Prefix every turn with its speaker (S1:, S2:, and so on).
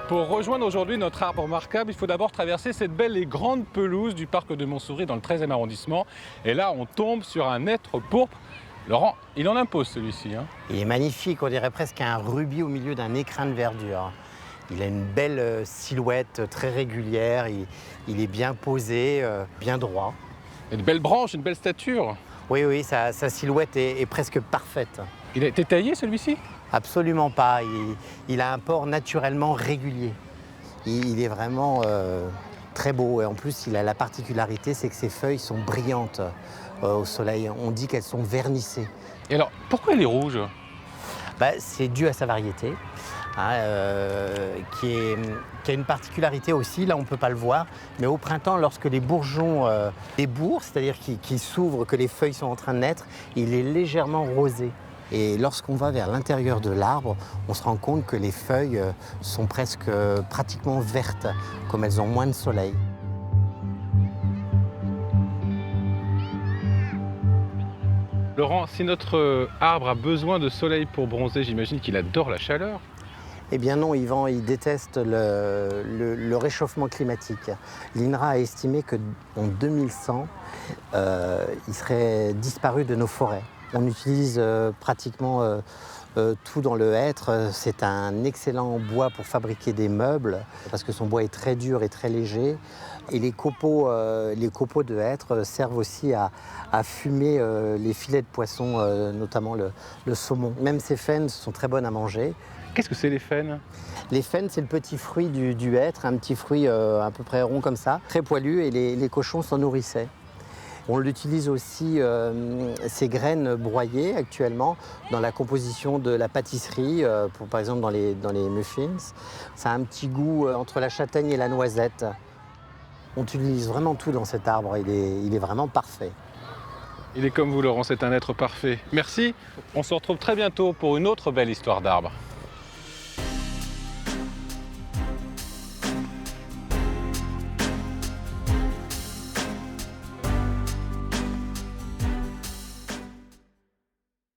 S1: Pour rejoindre aujourd'hui notre arbre remarquable, il faut d'abord traverser cette belle et grande pelouse du parc de Montsouris dans le 13e arrondissement. Et là, on tombe sur un être pourpre. Laurent, il en impose celui-ci, hein.
S2: Il est magnifique, on dirait presque un rubis au milieu d'un écrin de verdure. Il a une belle silhouette très régulière, il est bien posé, bien droit.
S1: Il a de belles branches, une belle stature.
S2: Oui, sa silhouette est presque parfaite.
S1: Il a été taillé celui-ci?
S2: Absolument pas, il a un port naturellement régulier. Il est vraiment très beau et en plus il a la particularité, c'est que ses feuilles sont brillantes au soleil. On dit qu'elles sont vernissées.
S1: Et alors, pourquoi il est rouge?
S2: C'est dû à sa variété, hein, qui a une particularité aussi, là on ne peut pas le voir, mais au printemps, lorsque les bourgeons débourrent, c'est-à-dire qu'ils s'ouvrent, que les feuilles sont en train de naître, il est légèrement rosé. Et lorsqu'on va vers l'intérieur de l'arbre, on se rend compte que les feuilles sont pratiquement vertes, comme elles ont moins de soleil.
S1: Laurent, si notre arbre a besoin de soleil pour bronzer, j'imagine qu'il adore la chaleur.
S2: Eh bien non, Yvan, il déteste le réchauffement climatique. L'INRA a estimé qu'en 2100, il serait disparu de nos forêts. On utilise pratiquement tout dans le hêtre. C'est un excellent bois pour fabriquer des meubles parce que son bois est très dur et très léger. Et les copeaux de hêtre servent aussi à fumer les filets de poisson, notamment le saumon. Même ces faînes sont très bonnes à manger.
S1: Qu'est-ce que c'est les faînes?
S2: Les faînes, c'est le petit fruit du hêtre, un petit fruit à peu près rond comme ça, très poilu, et les cochons s'en nourrissaient. On l'utilise aussi, ces graines broyées actuellement, dans la composition de la pâtisserie, par exemple dans les muffins. Ça a un petit goût entre la châtaigne et la noisette. On utilise vraiment tout dans cet arbre, il est vraiment parfait.
S1: Il est comme vous, Laurent, c'est un être parfait. Merci, on se retrouve très bientôt pour une autre belle histoire d'arbre.